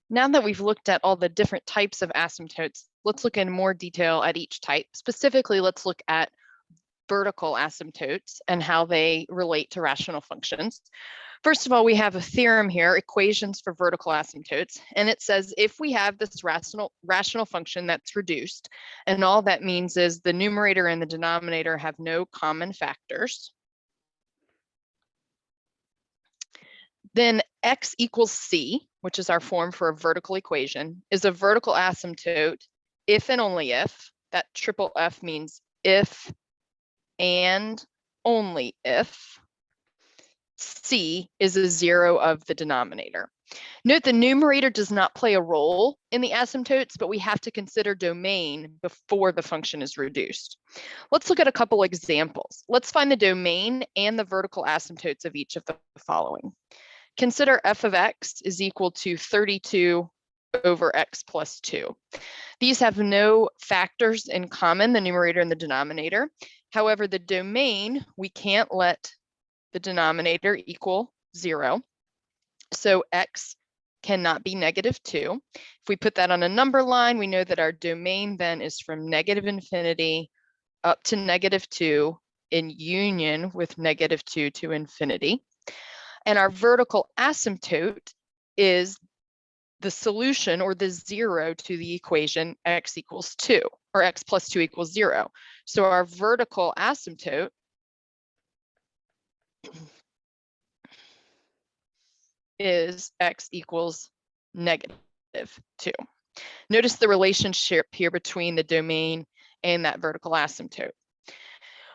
Now that we've looked at all the different types of asymptotes, let's look in more detail at each type. Specifically, let's look at vertical asymptotes and how they relate to rational functions. First of all, we have a theorem here, equations for vertical asymptotes, and it says if we have this rational function that's reduced, and all that means is the numerator and the denominator have no common factors, then x equals c, which is our form for a vertical equation, is a vertical asymptote if and only if, that triple F means if and only if, c is a zero of the denominator. Note the numerator does not play a role in the asymptotes, but we have to consider domain before the function is reduced. Let's look at a couple examples. Let's find the domain and the vertical asymptotes of each of the following. Consider f of x is equal to 32 over x plus 2. These have no factors in common, the numerator and the denominator. However, the domain, we can't let the denominator equal 0. So x cannot be -2. If we put that on a number line, we know that our domain then is from -infinity up to -2 in union with -2 to infinity. And our vertical asymptote is the solution or the 0 to the equation x equals 2 or x plus 2 equals 0. So our vertical asymptote is x equals -2. Notice the relationship here between the domain and that vertical asymptote.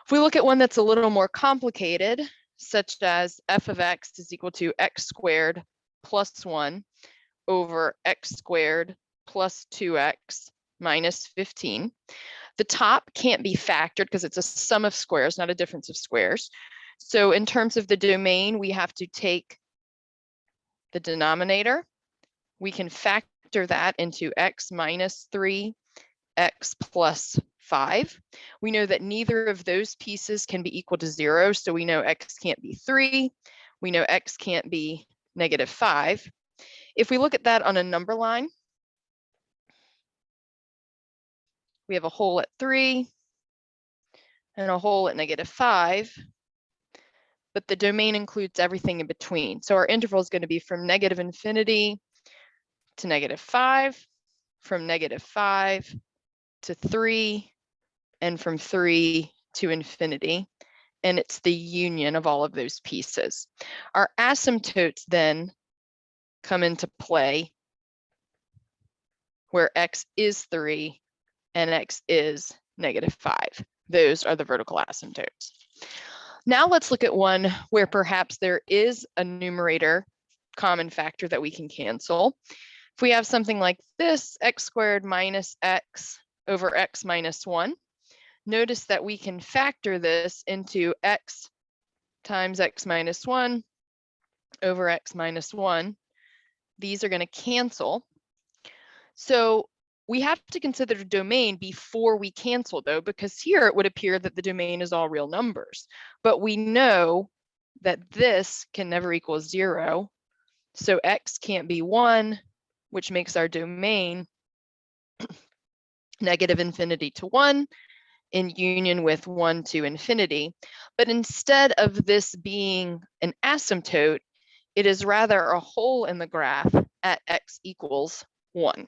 If we look at one that's a little more complicated, such as f of x is equal to x squared plus 1 over x squared plus 2x minus 15. The top can't be factored because it's a sum of squares, not a difference of squares. So in terms of the domain, we have to take the denominator. We can factor that into x minus 3, x plus 5. We know that neither of those pieces can be equal to 0, so we know x can't be 3. We know x can't be -5. If we look at that on a number line, we have a hole at 3 and a hole at -5, but the domain includes everything in between. So our interval is going to be from -infinity to -5, from -5 to 3, and from 3 to infinity. And it's the union of all of those pieces. Our asymptotes then come into play where x is 3 and x is -5. Those are the vertical asymptotes. Now let's look at one where perhaps there is a numerator common factor that we can cancel. If we have something like this, x squared minus x over x minus 1, notice that we can factor this into x times x minus 1 over x minus 1. These are going to cancel. So we have to consider the domain before we cancel, though, because here it would appear that the domain is all real numbers. But we know that this can never equal 0. So x can't be 1, which makes our domain -infinity to 1 in union with 1 to infinity. But instead of this being an asymptote, it is rather a hole in the graph at x equals 1.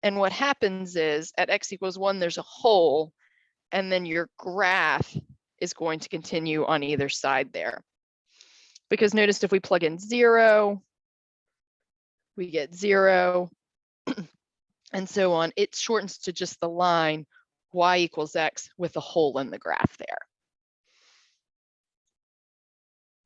And what happens is at x equals 1, there's a hole, and then your graph is going to continue on either side there. Because notice if we plug in 0, we get 0, and so on. It shortens to just the line y equals x with a hole in the graph there.